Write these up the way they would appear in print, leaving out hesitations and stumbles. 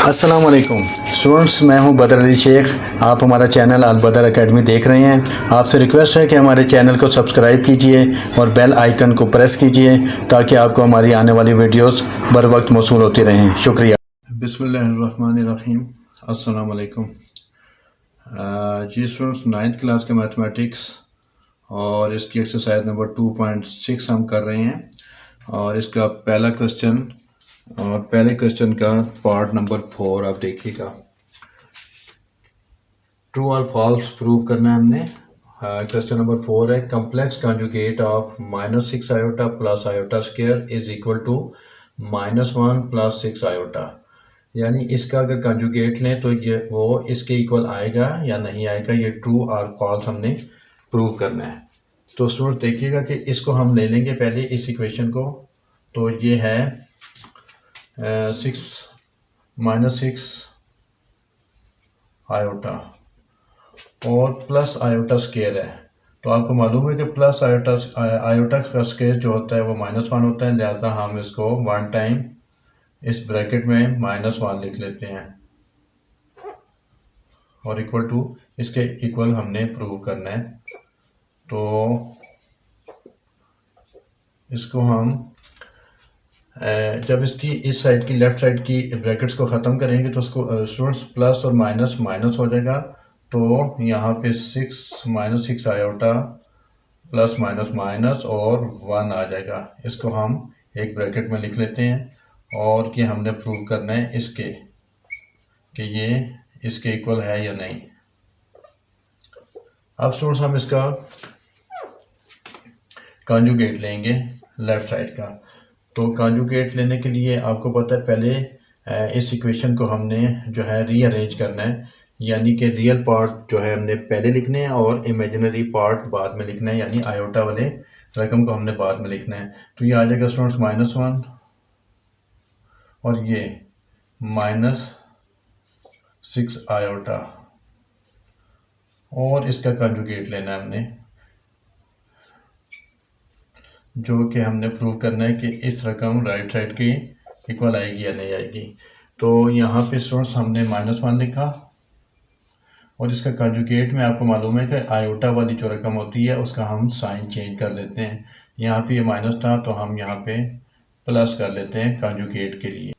अस्सलाम वालेकुम स्टूडेंट्स, मैं हूं बदर अली शेख। आप हमारा चैनल अल बदर एकेडमी देख रहे हैं। आपसे रिक्वेस्ट है कि हमारे चैनल को सब्सक्राइब कीजिए और बेल आइकन को प्रेस कीजिए ताकि आपको हमारी आने वाली वीडियोस बर वक्त मौसूल होती रहें। शुक्रिया। बिस्मिल्लाहिर्रहमानिर्रहीम। अस्सलाम वालेकुम। जी स्टूडेंट्स, 9th क्लास के मैथमेटिक्स और इसकी एक्सरसाइज नंबर 2.6 हम कर रहे हैं और इसका पहला क्वेश्चन और पहले क्वेश्चन का पार्ट नंबर 4 आप देखिएगा। ट्रू और फॉल्स प्रूव करना है हमने। क्वेश्चन नंबर 4 है, complex conjugate of -6 iota plus iota square is equal to -1 plus 6 iota. यानी इसका अगर कॉन्जुगेट लें तो ये वो इसके इक्वल आएगा या नहीं आएगा, ये ट्रू और फॉल्स हमने प्रूव करना है। तो स्टूडेंट देखिएगा कि इसको हम ले लेंगे पहले इस इक्वेशन को। तो ये है 6 आयोटा और प्लस आयोटा स्क्वायर है। तो आपको मालूम है कि प्लस आयोटा का स्क्वायर जो होता है वो -1 होता है, लिहाजा हम इसको 1 टाइम इस ब्रैकेट में -1 लिख लेते हैं और इक्वल टू इसके इक्वल हमने प्रूव करना है। तो इसको हम जब इसकी इस साइड की लेफ़्ट साइड की ब्रैकेट्स को ख़त्म करेंगे तो उसको स्टूडेंट्स प्लस और माइनस माइनस हो जाएगा। तो यहाँ पे 6 आयोटा प्लस माइनस माइनस और 1 आ जाएगा। इसको हम एक ब्रैकेट में लिख लेते हैं और ये हमने प्रूव करना है इसके कि ये इसके इक्वल है या नहीं। अब स्टूडेंट्स हम इसका कॉन्जुगेट लेंगे लेफ़्ट साइड का। तो कॉन्जुगेट लेने के लिए आपको पता है पहले इस इक्वेशन को हमने जो है रीअरेंज करना है, यानी कि रियल पार्ट जो है हमने पहले लिखने हैं और इमेजिनरी पार्ट बाद में लिखना है, यानी आयोटा वाले रकम को हमने बाद में लिखना है। तो ये आ जाएगा स्टूडेंट्स -1 और ये -6 आयोटा और इसका कॉन्जुगेट लेना है हमने, जो कि हमने प्रूव करना है कि इस रकम राइट साइड की इक्वल आएगी या नहीं आएगी। तो यहाँ पे स्टूडेंट्स हमने -1 लिखा और इसका कॉन्जुगेट में आपको मालूम है कि आयोटा वाली जो रकम होती है उसका हम साइन चेंज कर लेते हैं। यहाँ पे ये माइनस था तो हम यहाँ पे प्लस कर लेते हैं कॉन्जुगेट के लिए।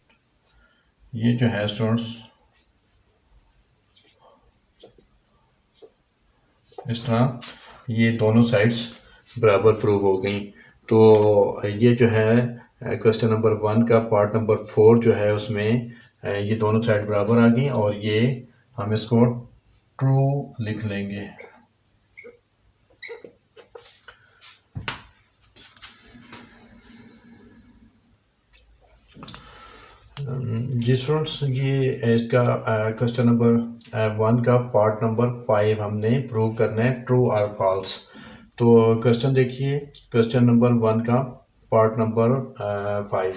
ये जो है स्टूडेंट्स इस तरह ये दोनों साइड्स बराबर प्रूव हो गई। तो ये जो है क्वेश्चन नंबर 1 का पार्ट नंबर 4 जो है उसमें ये दोनों साइड बराबर आ गई और ये हम इसको ट्रू लिख लेंगे। जी स्टूडेंट्स, ये इसका क्वेश्चन नंबर 1 का पार्ट नंबर 5 हमने प्रूव करना है ट्रू और फॉल्स। तो क्वेश्चन देखिए, क्वेश्चन नंबर 1 का part number 5,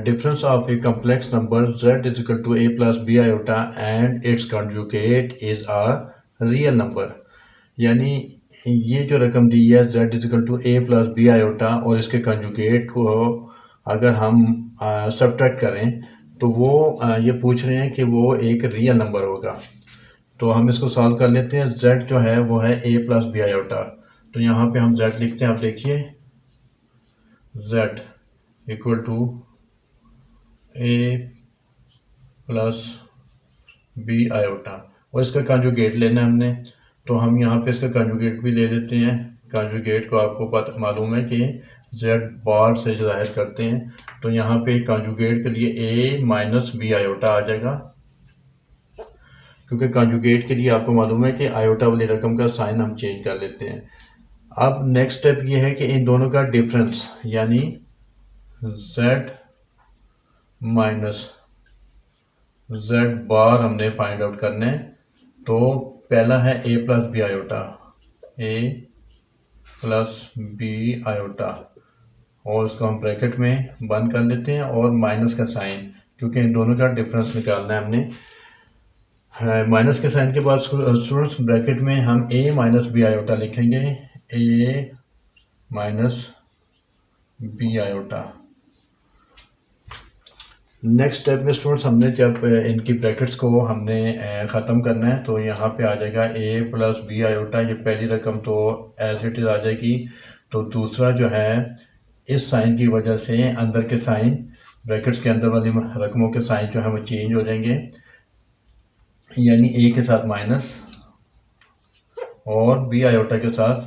difference of a complex number z is equal to a plus B iota and its conjugate is a real number. यानी ये जो रकम दी है z is equal to a plus B iota और इसके conjugate को अगर हम सब्ट्रैक्ट करें तो वो ये पूछ रहे हैं कि वो एक रियल नंबर होगा। तो हम इसको सॉल्व कर लेते हैं। z जो है वो है a प्लस बी आयोटा। तो यहाँ पे हम z लिखते हैं, आप देखिए z equal to a plus B iota और इसका कॉन्जुगेट लेना है हमने। तो हम यहाँ पे इसका कॉन्जुगेट भी ले लेते हैं। कॉन्जुगेट को आपको पता मालूम है कि z बार से जाहिर करते हैं। तो यहाँ पे कॉन्जुगेट के लिए a माइनस बी आयोटा आ जाएगा, क्योंकि कॉन्जुगेट के लिए आपको मालूम है कि आयोटा वाली रकम का साइन हम चेंज कर लेते हैं। अब नेक्स्ट स्टेप ये है कि इन दोनों का डिफरेंस यानी z माइनस z बार हमने फाइंड आउट करना है। तो पहला है a plus B iota, a plus B iota और उसको हम ब्रैकेट में बंद कर लेते हैं और माइनस का साइन, क्योंकि इन दोनों का डिफरेंस निकालना है हमने। माइनस के साइन के बाद स्टूडेंट्स ब्रैकेट में हम a माइनस बी आयोटा लिखेंगे, a minus B iota. Next step में स्टूडेंट्स हमने जब इनकी ब्रैकेट्स को हमने ख़त्म करना है तो यहाँ पे आ जाएगा a प्लस बी आयोटा, ये पहली रकम तो एज इट इज़ आ जाएगी। तो दूसरा जो है इस साइन की वजह से अंदर के साइन, ब्रैकेट्स के अंदर वाली रकमों के साइन जो है वो चेंज हो जाएंगे, यानी a के साथ माइनस और बी आयोटा के साथ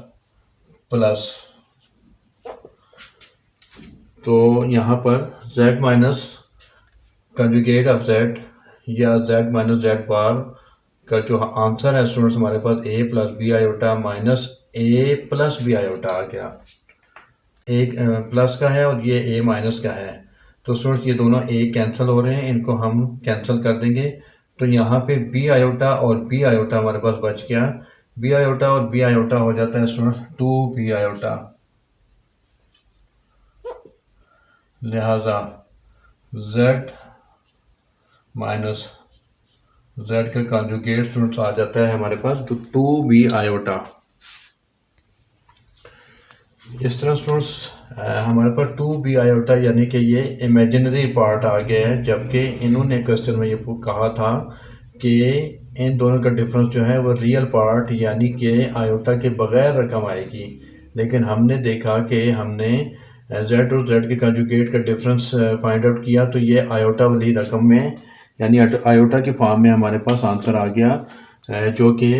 प्लस। तो यहाँ पर z minus conjugate of z या z माइनस जेड बार का जो आंसर है स्टूडेंट्स हमारे पास a plus B iota minus a plus B iota आ गया। एक प्लस का है और ये a माइनस का है, तो स्टूडेंट्स ये दोनों a कैंसिल हो रहे हैं, इनको हम कैंसिल कर देंगे। तो यहाँ पे b आयोटा और b आयोटा हमारे पास बच गया, b आयोटा और b आयोटा हो जाता है स्टूडेंट्स 2b आयोटा। लिहाजा z माइनस z का कॉन्जुगेट स्टूडेंट्स आ जाता है हमारे पास तो 2b आयोटा। इस तरह स्टूडेंट्स हमारे पास 2b आयोटा यानी कि ये इमेजिनरी पार्ट आ गया है, जबकि इन्होंने क्वेश्चन में ये कहा था कि इन दोनों का डिफरेंस जो है वो रियल पार्ट यानी कि आयोटा के बगैर रकम आएगी। लेकिन हमने देखा कि हमने z और z के कॉन्जुगेट का डिफरेंस फाइंड आउट किया तो ये आयोटा वाली रकम में यानी आयोटा के फॉर्म में हमारे पास आंसर आ गया जो कि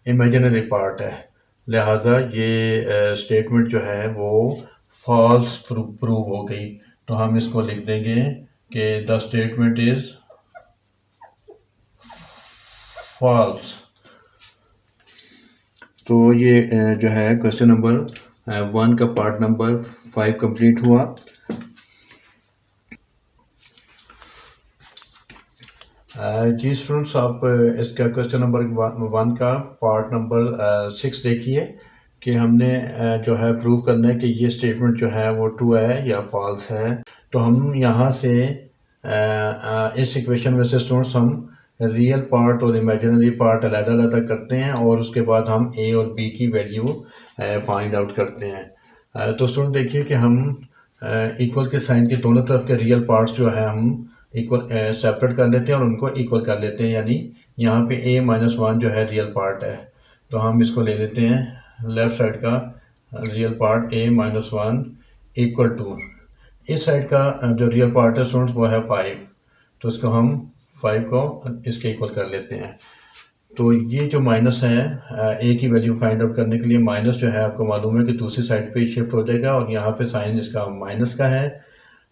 इमेजिनरी पार्ट है। लिहाजा ये स्टेटमेंट जो है वो फॉल्स प्रूव हो गई। तो हम इसको लिख देंगे कि द स्टेटमेंट इज फॉल्स। तो ये जो है क्वेश्चन नंबर 1 का पार्ट नंबर 5 कंप्लीट हुआ। जी स्टूडेंट्स आप इसका क्वेश्चन नंबर 1 का पार्ट नंबर 6 देखिए कि हमने जो है प्रूव करना है कि ये स्टेटमेंट जो है वो ट्रू है या फॉल्स है। तो हम यहाँ से इस इक्वेशन में से स्टूडेंट्स हम रियल पार्ट और इमेजिनरी पार्ट अलग-अलग करते हैं और उसके बाद हम a और b की वैल्यू फाइंड आउट करते हैं। तो स्टूडेंट देखिए कि हम इक्वल के साइन के दोनों तरफ के रियल पार्ट्स जो है हम इक्वल सेपरेट कर लेते हैं और उनको इक्वल कर लेते हैं, यानी यहाँ पे a माइनस 1 जो है रियल पार्ट है तो हम इसको ले लेते हैं लेफ्ट साइड का real part a minus 1 equal to इस साइड का जो रियल पार्ट है स्टूडेंट्स वो है 5, तो इसको हम 5 को इसके इक्वल कर लेते हैं। तो ये जो माइनस है a की वैल्यू फाइंड आउट करने के लिए माइनस जो है आपको मालूम है कि दूसरी साइड पे शिफ्ट हो जाएगा और यहाँ पे साइन इसका माइनस का है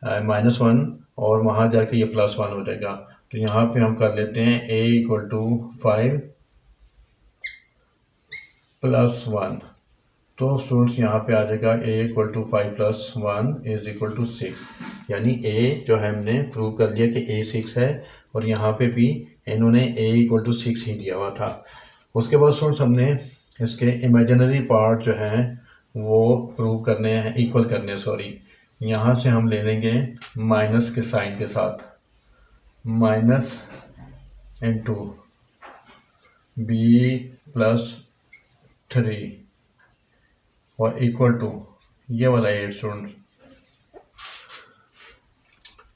-1 और वहाँ जाके ये +1 हो जाएगा। तो यहाँ पे हम कर लेते हैं a इक्वल टू 5 + 1। तो स्टूडेंट्स यहाँ पे आ जाएगा a equal to 5 + 1 is equal to 6, यानी a जो है हमने प्रूव कर लिया कि a 6 है और यहाँ पे भी इन्होंने a इक्वल टू 6 ही दिया हुआ था। उसके बाद स्टूडेंट्स हमने इसके इमेजिनरी पार्ट जो है वो प्रूव करने हैं, इक्वल करने हैं सॉरी। यहाँ से हम ले लेंगे माइनस के साइन के साथ माइनस इंटू b+3 और इक्वल टू ये वाला 8 स्टूडेंट।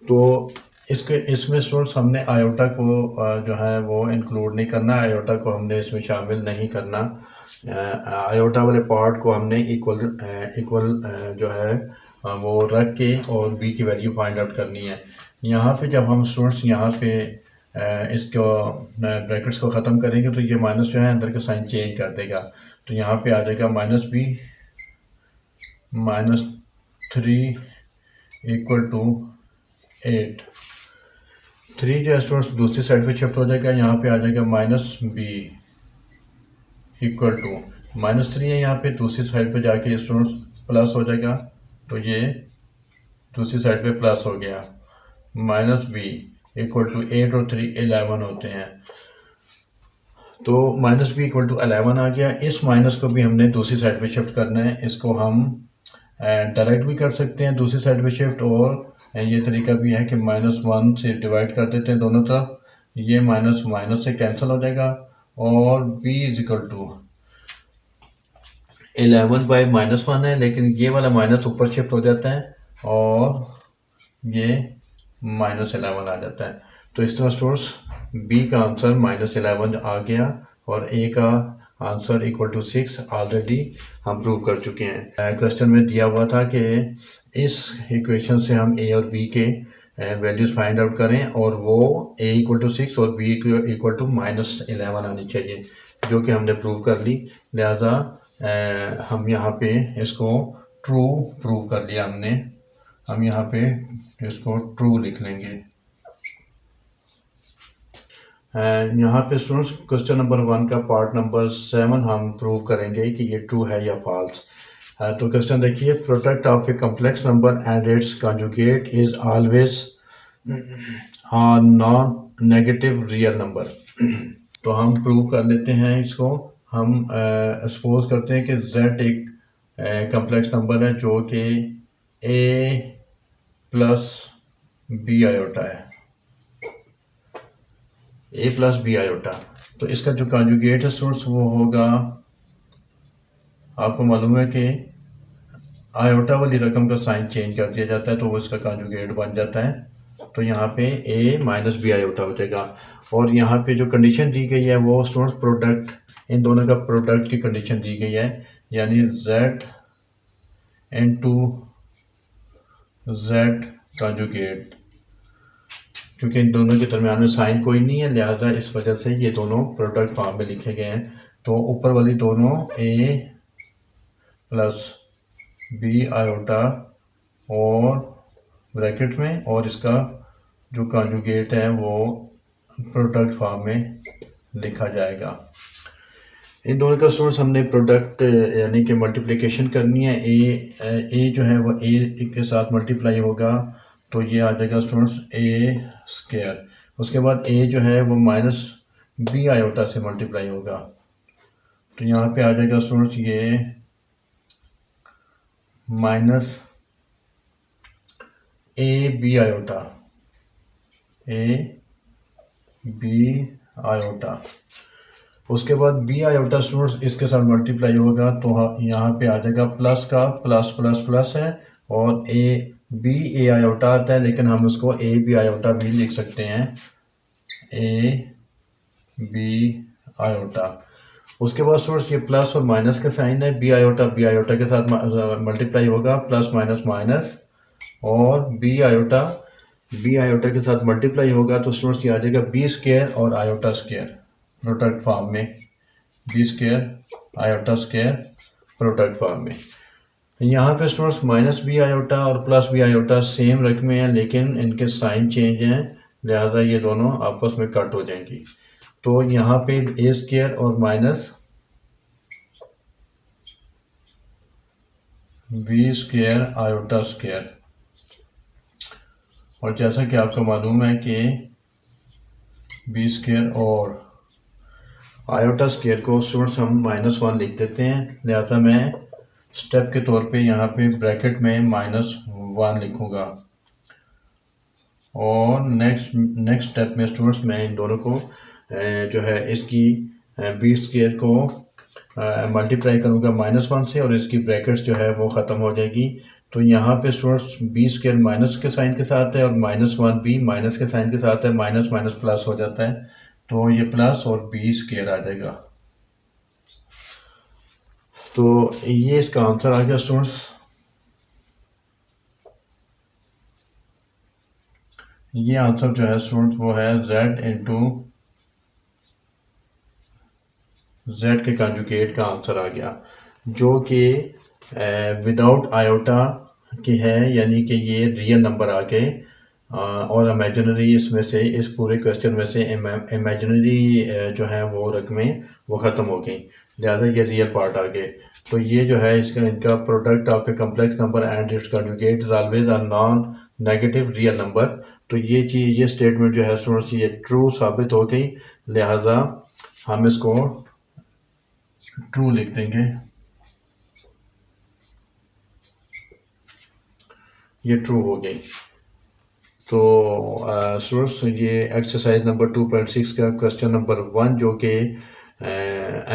तो इसमें स्टूडेंट्स हमने आयोटा को जो है वो इंक्लूड नहीं करना, आयोटा को हमने इसमें शामिल नहीं करना। आयोटा वाले पार्ट को हमने इक्वल जो है वो रख के और b की वैल्यू फाइंड आउट करनी है। यहाँ पे जब हम स्टूडेंट्स यहाँ पे इसको ब्रैकेट्स को ख़त्म करेंगे तो ये माइनस जो है अंदर का साइन चेंज कर देगा। तो यहाँ पे आ जाएगा -b -3 इक्वल टू 8। 3 जो है स्टूडेंट्स दूसरी साइड पे शिफ्ट हो जाएगा, यहाँ पे आ जाएगा -b इक्वल टू -3 है यहाँ पे, दूसरी साइड पे जाके स्टूडेंट्स प्लस हो जाएगा तो ये दूसरी साइड पे प्लस हो गया -b इक्वल टू 8 और 3 11 होते हैं। तो -b इक्वल टू 11 आ गया। इस माइनस को भी हमने दूसरी साइड पे शिफ्ट करना है, इसको हम डायरेक्ट भी कर सकते हैं दूसरी साइड पे शिफ्ट, और ये तरीका भी है कि -1 से डिवाइड कर देते हैं दोनों तरफ, ये माइनस माइनस से कैंसिल हो जाएगा और b इज इक्वल टू 11/-1 है, लेकिन ये वाला माइनस ऊपर शिफ्ट हो जाता है और ये -11 आ जाता है। तो इस तरह स्टूडेंट्स बी का आंसर -11 आ गया और ए का आंसर इक्वल टू 6 ऑलरेडी हम प्रूव कर चुके हैं। क्वेश्चन में दिया हुआ था कि इस इक्वेशन से हम ए और बी के वैल्यूज़ फाइंड आउट करें और वो ए इक्वल टू 6 और बी इक्वल टू -11 आनी चाहिए, जो कि हमने प्रूव कर ली। लिहाजा हम यहाँ पे इसको ट्रू प्रूव कर लिया हमने। हम यहाँ पे इसको ट्रू लिख लेंगे। यहाँ पे स्टूडेंट्स क्वेश्चन नंबर 1 का पार्ट नंबर 7 हम प्रूव करेंगे कि ये ट्रू है या फॉल्स। तो क्वेश्चन देखिए, product of a complex number and it's conjugate is always non negative real number. तो हम प्रूव कर लेते हैं इसको। हम सपोज करते हैं कि z एक कम्प्लेक्स नंबर है जो कि a प्लस बी आयोटा है, a प्लस बी आयोटा। तो इसका जो कॉन्जुगेट है सोर्स वो होगा, आपको मालूम है कि आयोटा वाली रकम का साइन चेंज कर दिया जाता है तो वो इसका कॉन्जुगेट बन जाता है। तो यहाँ पे a माइनस बी आयोटा हो जाएगा। और यहाँ पे जो कंडीशन दी गई है वो स्टूडेंट्स प्रोडक्ट, इन दोनों का प्रोडक्ट की कंडीशन दी गई है, यानी z इनटू z कॉन्जुगेट। क्योंकि इन दोनों के दरमियान में साइन कोई नहीं है, लिहाजा इस वजह से ये दोनों प्रोडक्ट फॉर्म में लिखे गए हैं। तो ऊपर वाली दोनों a प्लस बी आयोटा और ब्रैकेट में, और इसका जो कॉन्जुगेट है वो प्रोडक्ट फॉर्म में लिखा जाएगा। इन दोनों का सोर्स हमने प्रोडक्ट यानी कि मल्टीप्लिकेशन करनी है। ए जो है वो ए के साथ मल्टीप्लाई होगा तो ये आ जाएगा स्टूडेंट्स ए स्क्वायर। उसके बाद ए जो है वो माइनस बी आयोटा से मल्टीप्लाई होगा, तो यहाँ पे आ जाएगा स्टूडेंट्स ये minus A B iota, A B iota. उसके बाद बी आयोटा स्टूडेंट्स इसके साथ मल्टीप्लाई होगा तो यहाँ पे आ जाएगा प्लस का प्लस प्लस प्लस है, और ए बी ए आयोटा आता है लेकिन हम उसको ए बी आयोटा भी लिख सकते हैं, ए बी आयोटा। उसके बाद स्टूडेंट्स ये प्लस और माइनस का साइन है, बी आयोटा के साथ मल्टीप्लाई होगा, प्लस माइनस माइनस, और बी आयोटा के साथ मल्टीप्लाई होगा तो स्टूडेंट्स ये आ जाएगा बी स्क्वायर और आयोटा स्क्वायर प्रोडक्ट फॉर्म में, B square iota square product form में। यहाँ पे स्टूडेंट्स माइनस बी आयोटा और प्लस बी आयोटा सेम रकमें हैं लेकिन इनके साइन चेंज हैं, लिहाजा ये दोनों आपस में कट हो जाएंगी। तो यहाँ पे ए स्क्वायर और minus B square iota square. और जैसा कि आपको मालूम है कि बी स्क्वायर और आयोटा स्क्वायर को स्टूडेंट्स हम -1 लिख देते हैं, लिहाजा मैं स्टेप के तौर पे यहाँ पे ब्रैकेट में -1 लिखूँगा। और नेक्स्ट स्टेप में स्टूडेंट्स मैं इन दोनों को जो है इसकी बी स्क्वायर को मल्टीप्लाई करूँगा -1 से, और इसकी ब्रैकेट्स जो है वो ख़त्म हो जाएगी। तो यहाँ पे स्टूडेंट्स बी स्क्वायर माइनस के साइन के साथ है और -1 भी माइनस के साइन के साथ है, माइनस माइनस प्लस हो जाता है, तो ये प्लस और बी स्क्वायर आ जाएगा। तो ये इसका आंसर आ गया स्टूडेंट्स। ये आंसर जो है स्टूडेंट्स वो है z इंटू z के कंजुगेट का आंसर आ गया, जो कि विदाउट आयोटा की है, यानी कि ये रियल नंबर आ गए और इमेजिनरी इसमें से, इस पूरे क्वेश्चन में से इमेजिनरी जो है वो रकमें वो ख़त्म हो गई, लिहाजा ये रियल पार्ट आ गए। तो ये जो है इसका इनका product of a complex number and it's conjugate is always a non negative real number. तो ये चीज़, ये स्टेटमेंट जो है स्टूडेंट्स ये ट्रू साबित हो गई, लिहाजा हम इसको ट्रू लिख देंगे। ये ट्रू हो गई। तो स्टूडेंट्स ये एक्सरसाइज नंबर 2.6 का क्वेश्चन नंबर 1 जो कि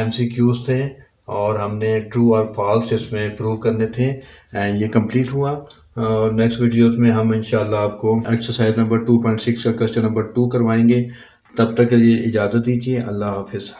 MCQs थे, और हमने ट्रू और फॉल्स इसमें प्रूव करने थे एंड ये कंप्लीट हुआ। नेक्स्ट वीडियोस में हम इंशाल्लाह आपको एक्सरसाइज नंबर 2.6 का क्वेश्चन नंबर 2 करवाएंगे। तब तक के लिए इजाज़त दीजिए। अल्लाह हाफिज़।